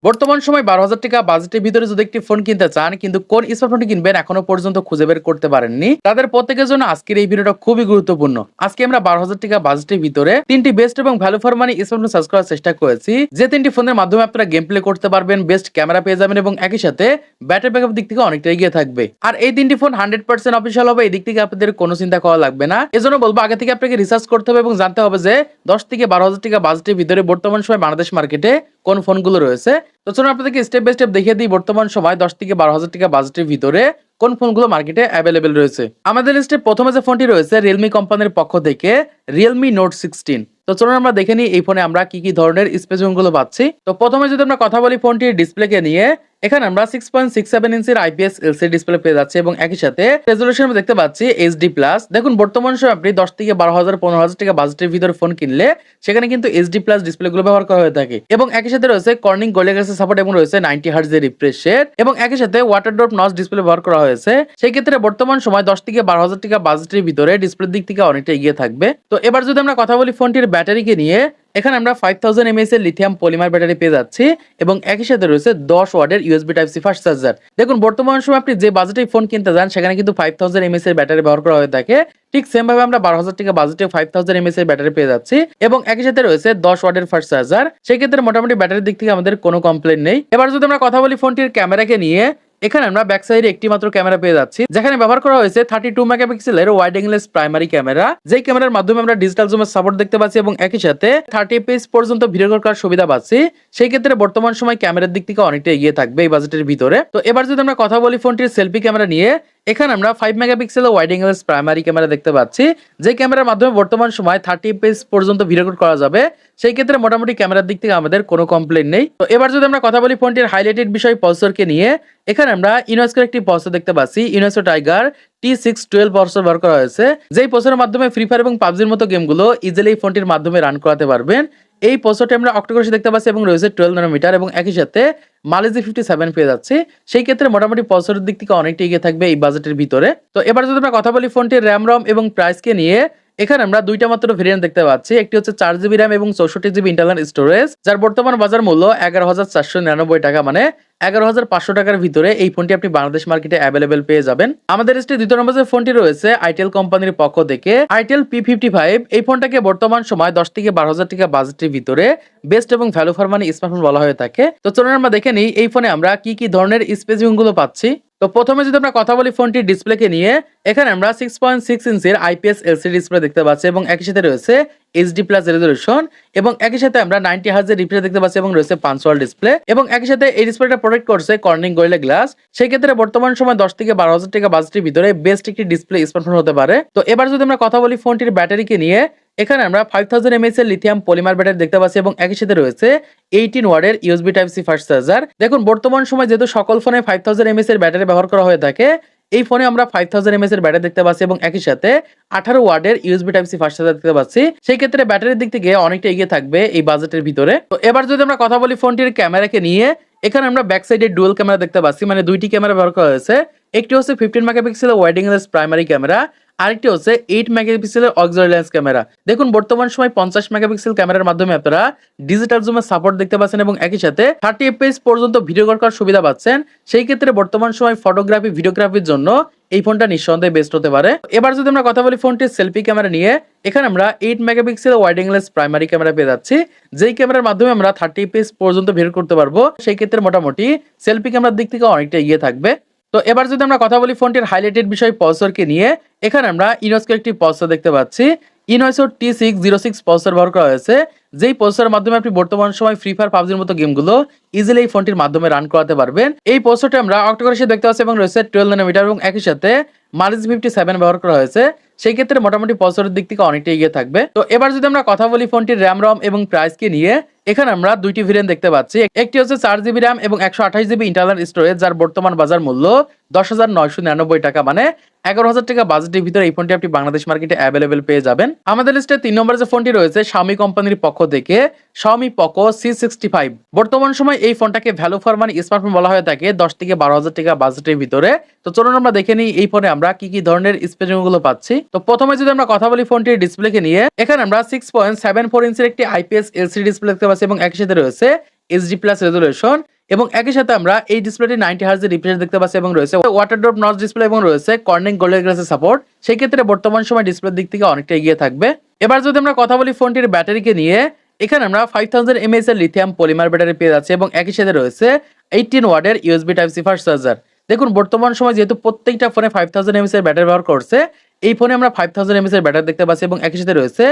বর্তমান সময় ১২,০০০ টাকা বাজেটের ভিতরে যদি একটি ফোন কিনতে চান কিন্তু কোন স্মার্টফোনটি কিনবেন এখনো পর্যন্ত খুঁজে বের করতে পারেননি, তাদের প্রত্যেকের জন্য আজকের এই ভিডিওটা খুবই গুরুত্বপূর্ণ। আজকে আমরা ১২,০০০ টাকা বাজেটের ভিতরে তিনটি বেস্ট এবং value for money smartphone search করার চেষ্টা করেছি, যে তিনটি ফোনের মাধ্যমে আপনারা গেম প্লে করতে পারবেন, বেস্ট ক্যামেরা পেয়ে যাবেন এবং একই সাথে ব্যাটারি ব্যাকআপ দিক থেকে অনেকটা এগিয়ে থাকবে। আর এই তিনটি ফোন 100% অফিসিয়াল হবে, এই দিক থেকে আপনাদের কোনো চিন্তা করা লাগবে না। এজন্য বলবো আগে থেকে আপনাকে রিসার্চ করতে হবে এবং জানতে হবে যে ১০ থেকে ১২,০০০ টাকা বাজেটের ভিতরে বর্তমান সময় বাংলাদেশ মার্কেটে কোন ফোনগুলো রয়েছে। তো চলুন আপনাদেরকে স্টেপ বাই স্টেপ দেখিয়ে দিই বর্তমান সময় ১০ থেকে ১২,০০০ টাকা বাজেটের ভিতরে কোন ফোনগুলো মার্কেটে অ্যাভেলেবেল রয়েছে। আমাদের লিস্টে প্রথমে যে ফোনটি রয়েছে রিয়েলমি কোম্পানির পক্ষ থেকে রিয়েলমি নোট 16। তো চলুন আমরা দেখে নিই এই ফোনে আমরা কি কি ধরনের স্পেসিফিকেশনগুলো পাচ্ছি। তো প্রথমে যদি আমরা কথা বলি ফোনটির ডিসপ্লেকে নিয়ে, এখানে আমরা 6.67 ইঞ্চির আইপিএস এলসিডি ডিসপ্লে পেয়ে যাচ্ছি এবং একই সাথে রেজোলিউশন দেখতে পাচ্ছি এইচডি প্লাস। দেখুন বর্তমান সময় আপনি 10 থেকে 12,000 15,000 টাকা বাজেটের ভিতরে ফোন কিনলে সেখানে কিন্তু এইচডি প্লাস ডিসপ্লেগুলো ব্যবহার করা হয়ে থাকে এবং একই সাথে রয়েছে কর্নিং গোরিলা গ্লাসের সাপোর্ট এবং রয়েছে 90 হার্টজ এর রিফ্রেশ রেট এবং একই সাথে ওয়াটার ড্রপ নচ ডিসপ্লে ব্যবহার করা হয়েছে। সেই ক্ষেত্রে বর্তমান সময় 10 থেকে 12,000 টাকা বাজেটের ভিতরে ডিসপ্লের দিক থেকে অনেকটা এগিয়ে থাকবে। তো এবার যদি আমরা কথা বলি ফোনটির ব্যাটারিকে নিয়ে, এখানে আমরা 5000 mAh এর লিথিয়াম পলিমার ব্যাটারি পেয়ে যাচ্ছি এবং একই সাথে রয়েছে 10 ওয়াটের USB type C fast charger. দেখুন বর্তমান সময় আপনি যে বাজেটে ফোন কিনতে যান সেখানে কিন্তু 5000 mAh এর ব্যাটারি ব্যবহার করা হয়ে থাকে, ঠিক সেম ভাবে আমরা 12,000 টাকা বাজেটে 5000 mAh এর ব্যাটারি পেয়ে যাচ্ছি এবং একই সাথে রয়েছে 10 ওয়াটের ফাস্ট চার্জার। সেই ক্ষেত্রে মোটামুটি ব্যাটারির দিক থেকে আমাদের কোনো কমপ্লেইন নেই। এবার যদি আমরা কথা বলি ফোনটির ক্যামেরাকে নিয়ে, এখানে আমরা ব্যাক সাইডে একটি মাত্র ক্যামেরা পেয়ে যাচ্ছি, যেখানে ব্যবহার করা হয়েছে 32 মেগাপিক্সেলের ওয়াইড অ্যাঙ্গেল প্রাইমারি ক্যামেরা, যেই ক্যামেরার মাধ্যমে আমরা ডিজিটাল জুমের সাপোর্ট দেখতে পাচ্ছি এবং একই সাথে 30 fps পর্যন্ত ভিডিও করার সুবিধা পাচ্ছি। সেই ক্ষেত্রে বর্তমান সময় ক্যামেরার দিক থেকে অনেকটা এগিয়ে থাকবে এই বাজেটের ভিতরে। তো এবার যদি আমরা কথা বলি ফোনটির সেলফি ক্যামেরা নিয়ে, এখানে আমরা 5 মেগাপিক্সেলের ওয়াইড অ্যাঙ্গেল প্রাইমারি ক্যামেরা দেখতে পাচ্ছি, যে ক্যামেরার মাধ্যমে বর্তমান সময় 30 fps পর্যন্ত ভিডিও করা যাবে। সেই ক্ষেত্রে মোটামুটি ক্যামেরার দিক থেকে আমাদের কোনো কমপ্লেইন নেই। তো এবার যদি আমরা কথা বলি ফোনটির হাইলাইটেড বিষয় প্রসেসরকে নিয়ে, এখানে আমরা ইউনেস্কোর একটি প্রসেসর দেখতে পাচ্ছি, ইউনেস্কো টাইগার T612 প্রসেসর ব্যবহার করা হয়েছে, যেই প্রসেসরের মাধ্যমে ফ্রি ফায়ার এবং পাবজির মতো গেমগুলো ইজিলি এই ফোনটির মাধ্যমে রান করাতে পারবেন। এই প্রসেসরটি আমরা অক্টোকোর দেখতে পাচ্ছি এবং রয়েছে 12 ন্যানোমিটার এবং একই সাথে মালিজি 57 পেয়ে যাচ্ছে। সেই ক্ষেত্রে মোটামুটি প্রসেসরের দিক থেকে অনেকটা এগিয়ে থাকবে এই বাজেটের ভিতরে। তো এবার যদি আমরা কথা বলি ফোনটির র্যাম রম এবং প্রাইসকে নিয়ে, এখানে আমরা দুইটা মাত্র ভেরিয়েন্ট দেখতে পাচ্ছি, একটি হচ্ছে 4GB র্যাম এবং 64GB ইন্টারনাল স্টোরেজ, যার বর্তমান বাজার মূল্য 11,499 টাকা, মানে 11,500 টাকার ভিতরে এই ফোনটি আপনি বাংলাদেশ মার্কেটে অ্যাভেলেবেল পেয়ে যাবেন। আমাদের লিস্টে দ্বিতীয় নম্বর যে ফোনটি রয়েছে আইটেল কোম্পানির পক্ষ থেকে আইটেল P55। এই ফোনটাকে বর্তমান সময় 10 থেকে 12,000 টাকা বাজেটের ভিতরে বেস্ট এবং ভ্যালু ফর মানি স্মার্টফোন বলা হয়ে থাকে। তো চলুন আমরা দেখে নিই এই ফোনে আমরা কি কি ধরনের স্পেসিফিকেশনগুলো পাচ্ছি। তো প্রথমে যদি আমরা কথা বলি ফোনটির ডিসপ্লেকে নিয়ে, এখানে আমরা 6.6 ইঞ্চির আইপিএস এলসিডি ডিসপ্লে দেখতে পাচ্ছি এবং একই সাথে রয়েছে এইচডি প্লাস রেজোলিউশন এবং একই সাথে আমরা 90 হার্টজ এর রিফ্রেশ দেখতে পাচ্ছি এবং রয়েছে পাঞ্চুয়াল ডিসপ্লে এবং একই সাথে এই ডিসপ্লেটা প্রোটেক্ট করছে কর্নিং গোরিলা গ্লাস। সেই ক্ষেত্রে বর্তমান সময় 10 থেকে 12,000 টাকা বাজেটের ভিতরে বেস্ট একটি ডিসপ্লে স্মার্টফোন হতে পারে। তো এবার যদি আমরা কথা বলি ফোনটির ব্যাটারিকে নিয়ে, এখানে আমরা 5000 mAh এর লিথিয়াম পলিমার ব্যাটারি দেখতে পাচ্ছি এবং একই সাথে রয়েছে 18 ওয়াটের USB type C fast charger. দেখুন বর্তমান সময় যেহেতু সকল ফোনে 5000 mAh এর ব্যাটারি ব্যবহার করা হয়ে থাকে, এই ফোনে আমরা 5000 mAh এর ব্যাটারি দেখতে পাচ্ছি এবং একই সাথে 18 ওয়াটের USB type C fast charger দেখতে পাচ্ছি। সেই ক্ষেত্রে ব্যাটারির দিক থেকে অনেকটা এগিয়ে থাকবে এই বাজেটের ভিতরে। তো এবার যদি আমরা কথা বলি ফোনটির ক্যামেরাকে নিয়ে, এখানে আমরা ব্যাক সাইডে ডুয়াল ক্যামেরা দেখতে পাচ্ছি, মানে দুইটি ক্যামেরা ব্যবহার করা হয়েছে, একটি হচ্ছে 15 মেগাপিক্সেলের ওয়াইড অ্যাঙ্গেল প্রাইমারি ক্যামেরা, আরেকটি হচ্ছে 8 মেগাপিক্সেলের অক্সিলারি লেন্স ক্যামেরা। দেখুন বর্তমান সময় 50 মেগাপিক্সেল ক্যামেরার মাধ্যমে আপনারা ডিজিটাল জুমের সাপোর্ট দেখতে পাচ্ছেন এবং একই সাথে 30 fps পর্যন্ত ভিডিও করার সুবিধা পাচ্ছেন। সেই ক্ষেত্রে বর্তমান সময় ফটোগ্রাফি ভিডিওগ্রাফির জন্য এই ফোনটা নিঃসন্দেহে বেস্ট হতে পারে। এবার যদি আমরা কথা বলি ফোনটির সেলফি ক্যামেরা নিয়ে, এখানে আমরা 8 megapixel wide angle primary camera পেয়ে যাচ্ছি, যেই ক্যামেরার মাধ্যমে আমরা 30 fps পর্যন্ত ভিডিও করতে পারবো। সেই ক্ষেত্রে মোটামুটি সেলফি ক্যামেরার দিক থেকে অনেকটা এগিয়ে থাকবে। তো এবার যদি আমরা কথা বলি ফোনটির হাইলাইটেড বিষয় প্রসেসরকে নিয়ে, এখানে আমরা ইউনেস্কো একটি প্রসেসর দেখতে পাচ্ছি, ইউনেস্কো T606 প্রসেসর ব্যবহার করা হয়েছে, যেই প্রসেসরের মাধ্যমে আপনি বর্তমান সময় ফ্রি ফায়ার পাবজির মতো গেমগুলো ইজিলি এই ফোনটির মাধ্যমে রান করাতে পারবেন। এই প্রসেসরটি আমরা অক্টোকোর দেখতে পাচ্ছি এবং রয়েছে 12 ন্যানোমিটার এবং একই সাথে মালিজি 57 ব্যবহার করা হয়েছে। সেই ক্ষেত্রে মোটামুটি প্রসেসরের দিক থেকে অনেকটা এগিয়ে থাকবে। তো এবার যদি আমরা কথা বলি ফোনটির র্যাম রম এবং প্রাইসকে নিয়ে, এখানে আমরা দুইটি ভেরিয়েন্ট দেখতে পাচ্ছি, একটি হচ্ছে 4GB র্যাম এবং 128GB ইন্টারনাল স্টোরেজ, যার বর্তমান বাজার মূল্য 10,999 টাকা, মানে 11,000 টাকা বাজেটের ভিতরে এই ফোনটি আপনি বাংলাদেশ মার্কেটে অ্যাভেলেবেল পেয়ে যাবেন। আমাদের লিস্টে 3 নম্বরে যে ফোনটি রয়েছে Xiaomi কোম্পানির পক্ষ থেকে Xiaomi Poco C65। বর্তমান সময় এই ফোনটাকে ভ্যালু ফর মানি স্মার্টফোন বলা হয়ে থাকে 10 থেকে 12,000 টাকা বাজেটের ভিতরে। তো চলুন আমরা দেখে নিই এই ফোনে আমরা কি কি ধরনের স্পেসিফিকেশনগুলো পাচ্ছি। তো প্রথমে যদি আমরা কথা বলি ফোনটির ডিসপ্লেকে নিয়ে, এখানে আমরা 6.74 ইঞ্চির একটি আইপিএস এলসিডি ডিসপ্লে দেখতে পাচ্ছি এবং একই সাথে রয়েছে এইচডি প্লাস রেজুলেশন এবং একই সাথে আমরা এই ডিসপ্লেটি 90 হার্জ এর রিফ্রেশ দেখতে পাচ্ছি এবং রয়েছে ওয়াটার ড্রপ নচ ডিসপ্লে এবং রয়েছে কর্নিং গোল্ডেন গ্লাসের সাপোর্ট। সেই ক্ষেত্রে বর্তমান সময় ডিসপ্লের দিক থেকে অনেকটা এগিয়ে থাকবে। এবার যদি আমরা কথা বলি ফোনটির ব্যাটারিকে নিয়ে, এখানে আমরা 5000 mAh এর লিথিয়াম পলিমার ব্যাটারি পেয়ে যাচ্ছি এবং একই সাথে রয়েছে 18 ওয়াটের USB type C fast charger. দেখুন বর্তমান সময় যেহেতু প্রত্যেকটা ফোনে 5000 mAh এর ব্যাটারি ব্যবহার করছে, এই ফোনে আমরা 5000 mAh এর ব্যাটারি দেখতে পাচ্ছি এবং একই সাথে রয়েছে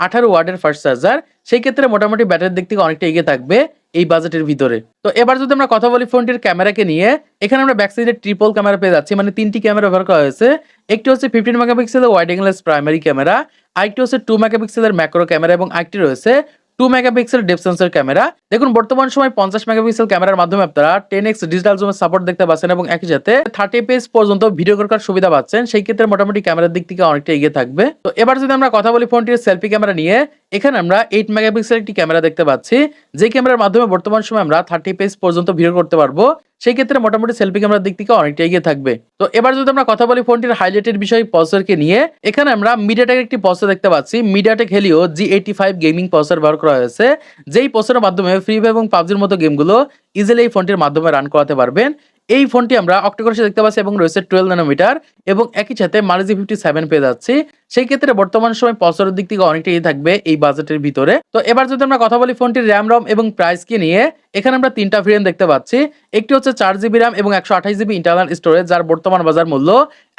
18 ওয়াটের ফাস্ট চার্জার। সেই ক্ষেত্রে মোটামুটি ব্যাটারির দিক থেকে অনেকটা এগিয়ে থাকবে এই বাজেটের ভিতরে। তো এবার যদি আমরা কথা বলি ফোনটির ক্যামেরাকে নিয়ে, এখানে আমরা ব্যাক সাইডে ট্রিপল ক্যামেরা পেয়ে যাচ্ছি, মানে তিনটি ক্যামেরা ব্যবহার করা হয়েছে। একটি হচ্ছে 15 মেগাপিক্সেলের ওয়াইড অ্যাঙ্গেল প্রাইমারি ক্যামেরা, আরেকটি হচ্ছে 2 মেগাপিক্সেলের ম্যাক্রো ক্যামেরা এবং আরেকটি রয়েছে 2 মেগাপিক্সেল ডেপথ সেন্সর ক্যামেরা। দেখুন বর্তমান সময় 50 মেগাপিক্সেল ক্যামেরার মাধ্যমে আপনারা 10x ডিজিটাল জুমের সাপোর্ট দেখতে পাচ্ছেন এবং একই সাথে 30 fps পর্যন্ত ভিডিও করার সুবিধা পাচ্ছেন। সেই ক্ষেত্রে মোটামুটি ক্যামেরার দিক থেকে অনেকটা এগিয়ে থাকবে। তো এবার যদি আমরা কথা বলি ফোনটির সেলফি ক্যামেরা নিয়ে, এখানে আমরা 8 মেগাপিক্সেল একটি ক্যামেরা দেখতে পাচ্ছি, যে ক্যামেরার মাধ্যমে বর্তমান সময় আমরা 30 fps পর্যন্ত ভিডিও করতে পারবো। সেই ক্ষেত্রে মোটামুটি সেলফি ক্যামেরার দিক থেকে অনেকটা এগিয়ে থাকবে। তো এবার যদি আমরা কথা বলি ফোনটির হাইলাইটেড বিষয় প্রসেসরকে নিয়ে, এখানে আমরা মিডিয়াটেক একটি প্রসেসর দেখতে পাচ্ছি, MediaTek Helio G85 gaming processor ব্যবহার করা হয়েছে, যেই প্রসেসরের মাধ্যমে ফ্রি ফায়ার এবং পাবজির মতো গেমগুলো ইজিলি এই ফোনটির মাধ্যমে রান করাতে পারবেন। এই ফোনটি আমরা অক্টোকোরে দেখতে পাচ্ছি এবং রয়েছে 12 ন্যানোমিটার এবং একই সাথে Mali G57 পেয়ে যাচ্ছি। সেই ক্ষেত্রে বর্তমান সময় প্রসেসরের দিক থেকে অনেকটা এগিয়ে থাকবে এই বাজেটের ভিতরে। তো এবার যদি আমরা কথা বলি ফোনটির র্যাম রম এবং প্রাইসকে নিয়ে, এখানে আমরা তিনটা ভেরিয়েন্ট দেখতে পাচ্ছি। একটি হচ্ছে 4GB র্যাম এবং 128GB ইন্টারনাল স্টোরেজ, যার বর্তমান বাজার মূল্য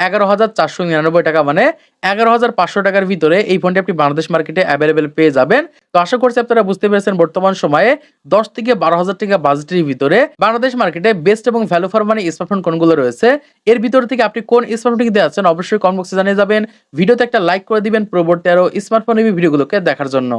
11,499 টাকা, মানে 11,500 টাকার ভিতরে এই ফোনটি আপনি বাংলাদেশ মার্কেটে অ্যাভেলেবেল পেয়ে যাবেন। তো আশা করছি আপনারা বুঝতে পেরেছেন বর্তমান সময়ে 10 থেকে 12,000 টাকা বাজেটের ভিতরে বাংলাদেশ মার্কেটে বেস্ট এবং ভ্যালু ফর মানি স্মার্টফোন কোনগুলো রয়েছে। এর ভিতর থেকে আপনি কোন স্মার্টফোনটি কিনতে যাচ্ছেন অবশ্যই কমেন্ট বক্সে জানিয়ে যাবেন। ভিডিওতে একটা লাইক করে দিবেন পরবর্তী আরো স্মার্টফোন ভিডিওগুলোকে দেখার জন্য।